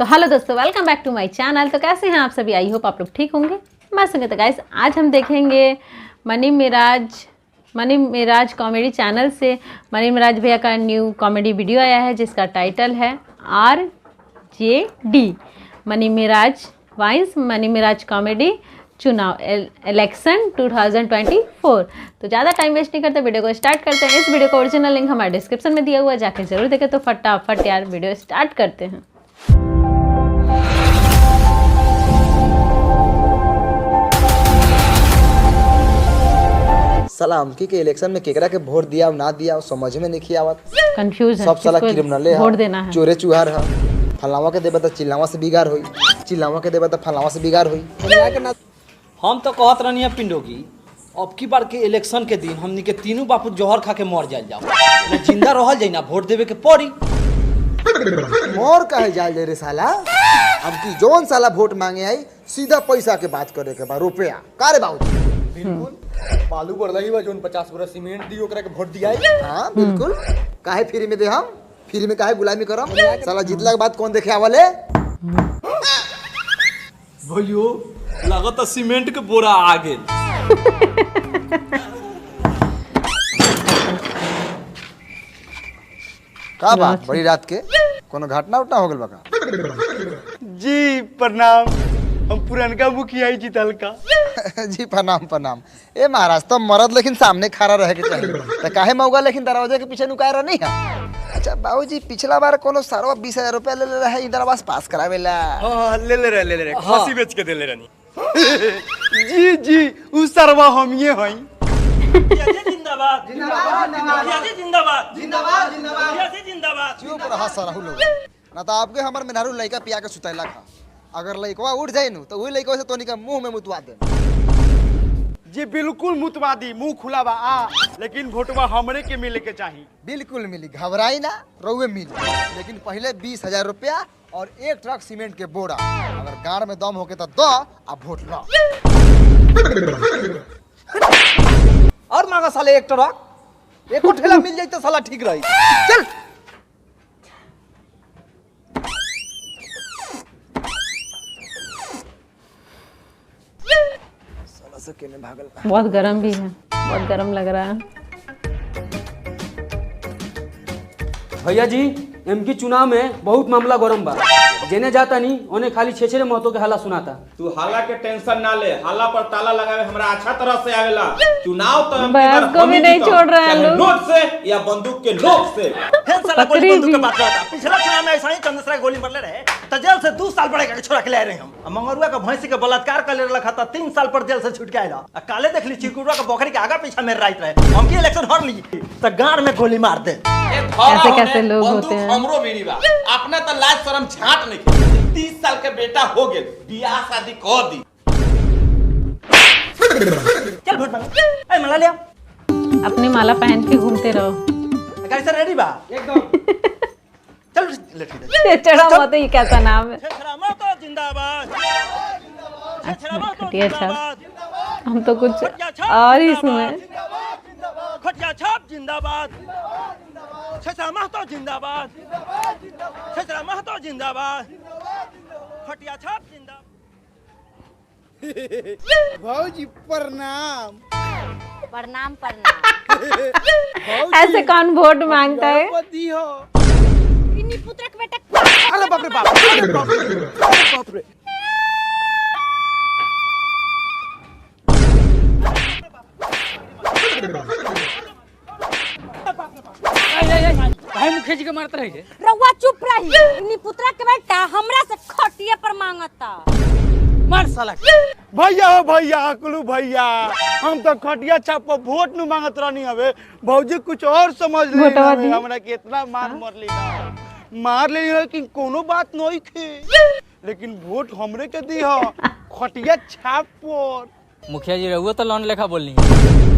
तो हेलो दोस्तों, welcome bank two माय channel. तो कैसे हैं आप सभी? आई होप आप लोग ठीक होंगे। मैं संगीता गाइस, आज हम देखेंगे मनी मिराज कॉमेडी चैनल से मनी मिराज भैया का न्यू कॉमेडी वीडियो आया है जिसका टाइटल है RJD मनी मिराज वाइन्स मनी मिराज कॉमेडी चुनाव इलेक्शन 2024। तो ज़्यादा टाइम वेस्ट नहीं करते, वीडियो को स्टार्ट करते हैं। इस वीडियो का ओरिजिनल लिंक हमारे डिस्क्रिप्शन में दिया हुआ है, जाके जरूर देखें। तो फटाफट यार वीडियो स्टार्ट करते हैं। साला हमकी के इलेक्शन में केकरा के वोट दिया ना दिया समझ में नहीं आवत। कंफ्यूज है, सब साला क्रिमिनल है, वोट देना है। चोरे चुहार है। फलावा के देबे तो चिल्लावा से बिगाड़ होई, चिल्लावा के देबे तो फलावा से बिगाड़ होई। हम तो कहत रहनी है पिंडोगी, अब की बार के इलेक्शन के दिन हमनी के तीनों बापू जौहर खा के मर जाए जाओ, ना जिंदा रहल जाए ना वोट देवे के पड़ी। मोर कहे जाए रे साला, हमकी जोन साला वोट मांगे आई सीधा पैसा के बात करे के बा, रुपया का रे बाबू। बिल्कुल बालू बढ़ लगी बा, जोन 50 बोरा सीमेंट दी ओकरा के वोट दिया। हां बिल्कुल, काहे फ्री में दे, हम फ्री में काहे गुलामी करम। साला जीतला के बाद कौन देखे आवले भइयो, लागत सीमेंट के बोरा आ गेल। का बात बड़ी रात के कोनो घटना उठना हो गेल बा का? जी प्रणाम, हम पुरनका मुखिया जीतल का। जी प्रणाम प्रणाम। ए महाराज तो मरद लेकिन सामने खड़ा रहे के चाहिए, तो काहे मौगा लेकिन दरवाजे के पीछे नुकाए रह नहीं है। अच्छा बाबूजी, पिछला बार कोनो सारो 20,000 रुपया ले रहे इधर आवास पास करावेला। हां ले रहे खासी बेच के दे ले रहनी। जी जी उ सरवा हमिए हई। जिंदाबाद जिंदाबाद जिंदाबाद जिंदाबाद जिंदाबाद जिंदाबाद। चुप रहा सरहु लोग, ना तो आपके हमर मेहरारू लइका पिया के सुतैला खा। अगर लइकवा उठ जाए नु तो वही लइकवा से तोनी का मुंह में मुतवा दे। जी बिल्कुल मुतवादी, मुंह खुला बा लेकिन वोटवा हमरे के मिले के चाहिए। बिल्कुल मिली, घबराई ना, रउए मिली, लेकिन पहले 20,000 रुपया और 1 ट्रक सीमेंट के बोरा। अगर गाड़ में दम होके तो दो आ वोट लो। और मांगा साले 1 ट्रक, एको ठेला मिल जाए तो साला ठीक रही। चल से केने भागल। बहुत गर्म भी है, बहुत गर्म लग रहा है। भैया जी, एमकी चुनाव में बहुत मामला गरम बा। जेने जाता नहीं ओने खाली छेछरे महतो के हाला सुनाता। तू हाला के टेंशन ना ले, हाला पर ताला लगावे हमरा अच्छा तरह से आवेला। चुनाव तो हम बस को भी नहीं छोड़ रहे हैं लोग, नोट से या बंदूक के नोक से। फिर साला कोई बंदूक के बात करता। पिछला चुनाव में ऐसा ही चंद्रशेखर गोली मारले रहे तो जेल से 2 साल पड़े के छोड़ा के ले रहे हम। मंगरुआ का भैंसी के बलात्कार कर ले रखा था, 3 साल पर जेल से छूट के आया। काले देख ली चिरकुटवा का बकरी के आगे पीछे मेरे राइट रहे। हम की इलेक्शन हार ली तो गाड़ में गोली मार दे। ऐसे कैसे लोग होते हैं। हमरो बीड़ी बा, अपना तो लाज शर्म झाट नहीं। 30 साल के बेटा हो गेल, बियाह शादी कर दी। चल वोट मांग। ए मला लिया, अपनी माला पहन के घूमते रहो। गाड़ी से रेडी बा एकदम। चल लेट ये चढ़ा मत, ये कैसा नाम है? छछरामा तो जिंदाबाद। अच्छा खटिया छाप, हम तो कुछ और ही सुने। खटिया छाप जिंदाबाद। छछरामा तो जिंदाबाद। छछरामा तो जिंदाबाद। खटिया छाप जिंदाबाद। भाऊजी प्रणाम। प्रणाम प्रणाम। ऐसे कौन वोट मांगता है? पति हो। इन्हीं पुत्र के बेटा। अरे बाप रे बाप, अरे बाप रे बाप रे। काहे मुखिया जी के मारत रही है? रउआ चुप रही। इन्हीं पुत्र के बेटा हमरा से खटिया पर मांगता। मार साला। भैया हो भैया, अकलू भैया, हम तो खटिया छाप पर वोट न मांगत रहनी हवे। भौजी कुछ और समझ ले, हमरा के इतना मार ले कि कोनो बात नहीं खे, लेकिन वोट हमरे के दी हो खटिया छाप पर। मुखिया जी रहुआ तो लोन लेखा बोलनी है,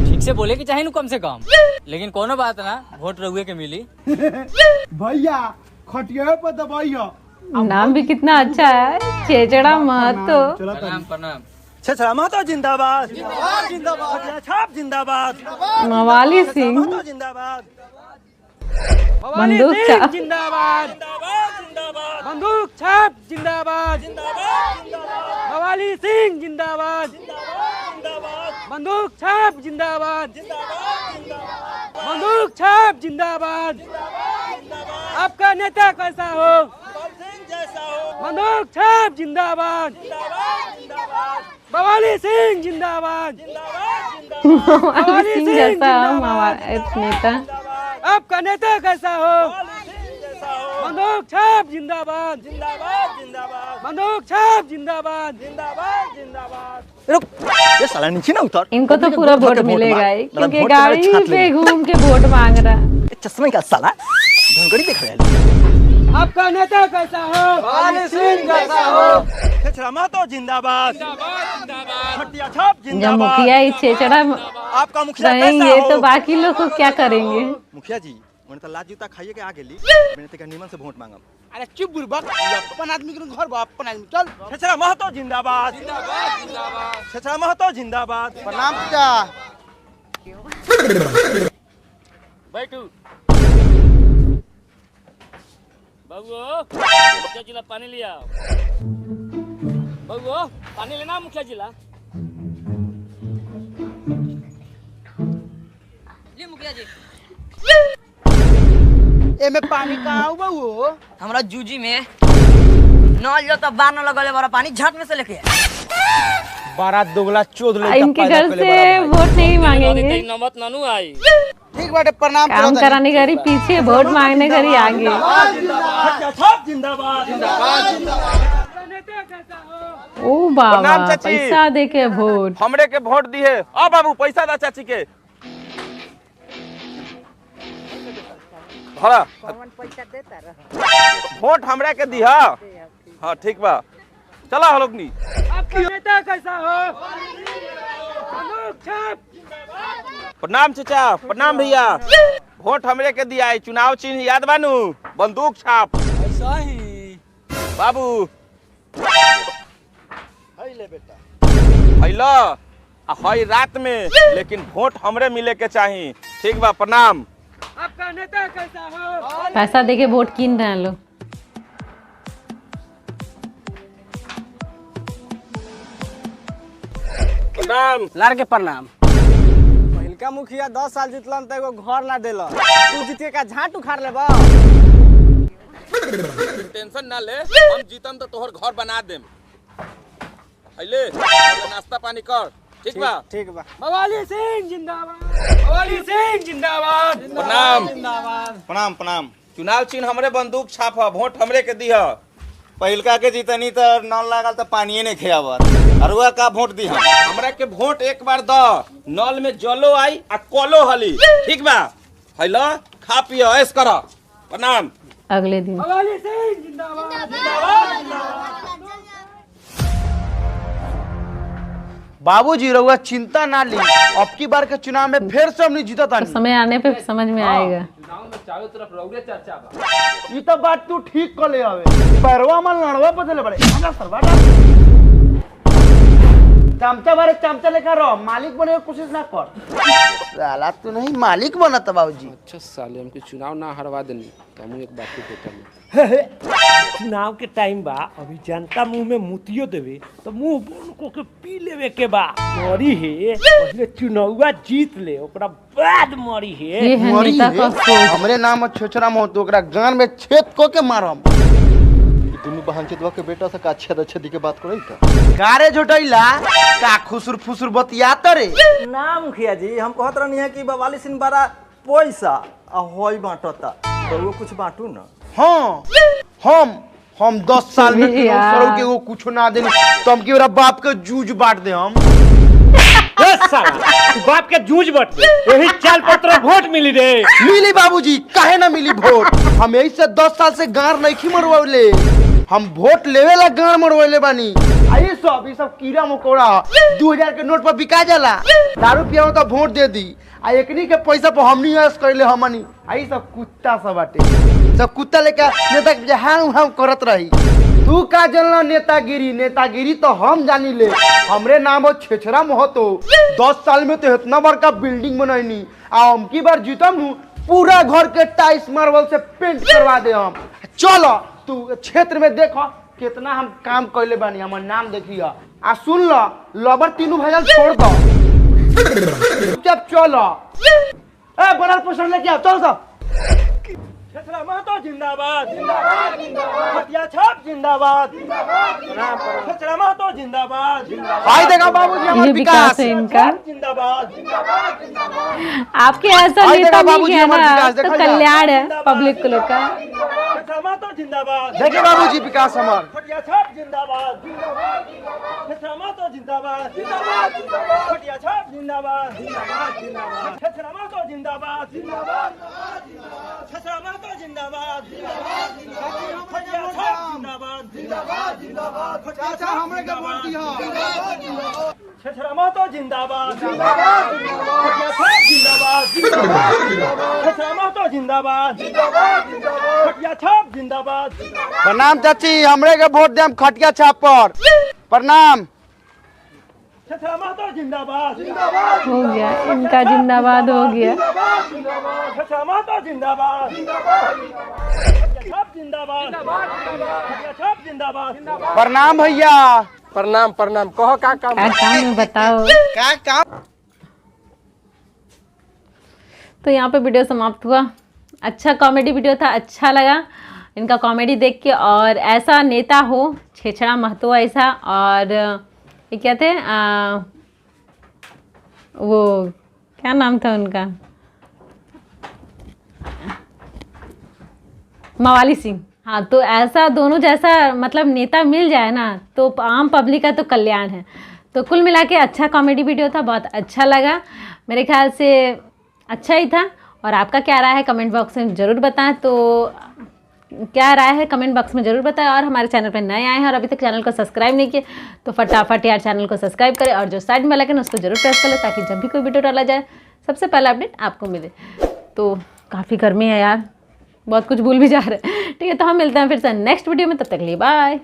ठीक से बोले कि चाहे कम से कम, लेकिन कोनो बात ना, वोट रहुए के मिली। भैया खटिया पर दबाइयो। नाम भी कितना अच्छा है, छेछड़ा महतो। प्रणाम प्रणाम। छछरामा तो जिंदाबाद। जिंदाबाद जिंदाबाद। खटिया छाप जिंदाबाद। मवाली सिंह जिंदाबाद। बंदूक छाप जिंदाबाद बंदूक छाप जिंदाबाद भवाली सिंह जिंदाबाद बंदूक छाप जिंदाबाद बंदूक छाप जिंदाबाद आपका नेता कैसा हो बंदूक छाप जिंदाबाद भवाली सिंह जिंदाबाद भवाली सिंह जैसा हमारा नेता। आपका नेता कैसा हो बंदूक छाप जिंदाबाद बंदूक छाप जिंदाबाद रुक ये साला नीचे ना उतर। इनको तो पूरा वोट मिलेगा ही, क्योंकि गाड़ी पे घूम के वोट मांग रहा। ये चश्मे का साला ढंगड़ी देख रहा है। आपका नेता कैसा हो भवाली सिंह कैसा हो छेछरा महतो जिंदाबाद खटिया छाप जब जिंदाबाद। मुखिया ही छेछड़ा आपका मुखिया कैसा रहेंगे हो? तो बाकी लोग को क्या करेंगे। मुखिया जी मैंने तो लात जूता खाइए के आ गेली मैंने तेका नीमन से वोट मांगम। अरे चुप बुड़बक अपन आदमी के घर बा अपन आदमी चल छेछरा महतो जिंदाबाद छेछरा महतो जिंदाबाद। प्रणाम चाचा बैठू मुखिया जिला पानी लिया पानी लेना मुखिया जिला जी मुखिया जी ए में पानी कहां हुआ वो हमरा जूजी में नल जो तो बार न लगले बड़ा पानी झट में से लेके आए। बड़ा दोगला चोद ले इनके घर से वोट नहीं मांगेंगे, नमत नानू आई ठीक बाटे प्रणाम काम कराने गरी पीछे, वोट मांगने गरी आगे। खटिया छाप जिंदाबाद ओ बाबा प्रणाम चाची। पैसा दे के वोट। हमरे के वोट दी है आ बाबू पैसा दा चाची के हरा वोट हमरा के दी हाँ ठीक बा चला हलोकनी। आपका नेता कैसा हो बंदूक छाप प्रणाम चाचा प्रणाम भैया वोट हमरे के दिया है चुनाव चिन्ह याद बानू बंदूक छाप ऐसा ही बाबू ले बेटा हैला आ हई रात में लेकिन वोट हमरे मिले के चाही ठीक बा प्रणाम। आपका नेता कैसा हो पैसा दे के वोट कीन रहे हैं लोग। प्रणाम लार के प्रणाम पहिलका मुखिया 10 साल जितलन त एगो घर ना देला तू जीते का झाट उखाड़ लेबा टेंशन ना ले हम जीतम तो तोहर घर बना देम हैले नाश्ता पानी कर ठीक बा ठीक बा भवाली सिंह जिंदाबाद भवाली सिंह जिंदाबाद प्रणाम प्रणाम प्रणाम चुनाव चिन्ह हमरे बंदूक छाप ह वोट हमरे के दी ह पहिलका के जीतनी त नल लागल त पानीए नहीं खियावत अरुआ का वोट दी हमरा के वोट एक बार द नल में जलो आई आ कलो हली ठीक बा हैला खा पियो ऐश कर प्रणाम। अगले दिन भवाली सिंह जिंदाबाद बाबूजी रहुआ चिंता ना ली अब की बार के चुनाव में फिर से हमने जीता था समय आने पे समझ में आएगा। गांव में चारों तरफ रौड़े चर्चा बा ये तो बात तू ठीक कर ले आवे पैरवा में लड़वा बदले बड़े हमरा सरवा चमचा बारे चमचा लेकर रहो मालिक बने की कोशिश ना कर साला तू नहीं मालिक बनत बाबूजी। अच्छा साले हमके चुनाव ना हरवा देनी तो हम एक बात के बेटा में चुनाव के टाइम बा अभी जनता मुंह में मुतियो देवे तो मुंह बंद को के पी लेवे के बा मरी है पहले चुनावा जीत ले ओकरा बाद मरी है ये है नेता का सोच। हमरे नाम छोचरा मो तो ओकरा गान में छेद को के मारम दोनों बहन के के बेटा से का छेद के बात करई त गारे झोटैला का खुसुर फुसुर बतिया तरे ना मुखिया जी हम कहत रहनी है कि बवाली सिंह बड़ा पैसा आ होई बांटता तो वो कुछ बांटू ना। हाँ हम 10 साल में सरो के वो कुछ ना देनी तुम के मेरा बाप के जूझ बांट दे हम साला तू बाप के जूझ बट यही चाल पत्र वोट मिली रे मिली बाबूजी काहे ना मिली वोट हम यही से 10 साल से गार नहीं मरवाले हम वोट लेवे ला गार मरवाले बानी आई सब कीड़ा मकोड़ा 2000 के नोट पर बिका जाला दारू पिया तो वोट दे दी आ एकनी के पैसा पर हमनी ऐश करले हमनी आई सब कुत्ता सब बाटे सब कुत्ता लेके नेता के हां करत रही तू का जानला नेतागिरी तो हम जानी ले हमरे नाम हो छेछरा महतो 10 साल में तो इतना बड़का बिल्डिंग बनैनी आ हम की बार जीतम हूँ पूरा घर के टाइल्स मार्बल से पेंट करवा दे हम। चलो तू क्षेत्र में देखो कितना हम काम कैले बानी, हमर नाम देखिए आ सुन लो, लबर तीनों भजन छोड़ दो, चुपचाप चलो। ए बनल पोस्टर लेके आओ, चलो सब। छछरा महतो जिंदाबाद जिंदाबाद जिंदाबाद, खटिया छाप जिंदाबाद जिंदाबाद, छछरा महतो जिंदाबाद जिंदाबाद। भाई देखो बाबूजी ये हमारे विकास है इनका। जिंदाबाद जिंदाबाद जिंदाबाद, आपके ऐसा भाई नेता देखा मिल बाबूजी गया हमारे ना विकास, तो देखा कल्याण है पब्लिक को लोग का। छछरा महतो जिंदाबाद, देखिए बाबूजी विकास हमार। खटिया छाप जिंदाबाद जिंदाबाद, छछरा महतो जिंदाबाद जिंदाबाद जिंदाबाद, खटिया छाप जिंदाबाद जिंदाबाद जिंदाबाद, छछरा महतो जिंदाबाद जिंदाबाद छछरा महतो जिंदाबाद जिंदाबाद जिंदाबाद, खटिया छाप जिंदाबाद जिंदाबाद जिंदाबाद, चाचा हमरे के वोट दियो। छछरा महतो जिंदाबाद जिंदाबाद जिंदाबाद, खटिया छाप जिंदाबाद जिंदाबाद, छछरा महतो जिंदाबाद जिंदाबाद जिंदाबाद, खटिया छाप जिंदाबाद। प्रणाम चाची, हमरे के वोट देम खटिया छाप पर। प्रणाम। छछरा महतो जिंदाबाद जिंदाबाद, हो गया इनका जिंदाबाद हो गया। छछरा महतो जिंदाबाद जिंदाबाद, खटिया छाप जिंदाबाद खटिया छाप जिंदाबाद। प्रणाम भैया। प्रणाम प्रणाम, कहो का काम क्या काम है बताओ। का काम? तो यहाँ पे वीडियो समाप्त हुआ। अच्छा कॉमेडी वीडियो था, अच्छा लगा इनका कॉमेडी देख के। और ऐसा नेता हो छेछड़ा महतो ऐसा, और ये क्या थे वो क्या नाम था उनका, मवाली सिंह। हाँ तो ऐसा दोनों जैसा मतलब नेता मिल जाए ना तो आम पब्लिक का तो कल्याण है। तो कुल मिला के अच्छा कॉमेडी वीडियो था, बहुत अच्छा लगा, मेरे ख्याल से अच्छा ही था। और आपका क्या राय है कमेंट बॉक्स में ज़रूर बताएं। तो क्या राय है कमेंट बॉक्स में ज़रूर बताएं। और हमारे चैनल पर नए आए हैं और अभी तक चैनल को सब्सक्राइब नहीं किए तो फटाफट यार चैनल को सब्सक्राइब करें, और जो साइड में बेल आइकन उसको जरूर प्रेस कर लें ताकि जब भी कोई वीडियो डाला जाए सबसे पहला अपडेट आपको मिले। तो काफ़ी गर्मी है यार, बहुत कुछ भूल भी जा रहे हैं। ठीक है, तो हम मिलते हैं फिर से नेक्स्ट वीडियो में, तब तक के लिए बाय।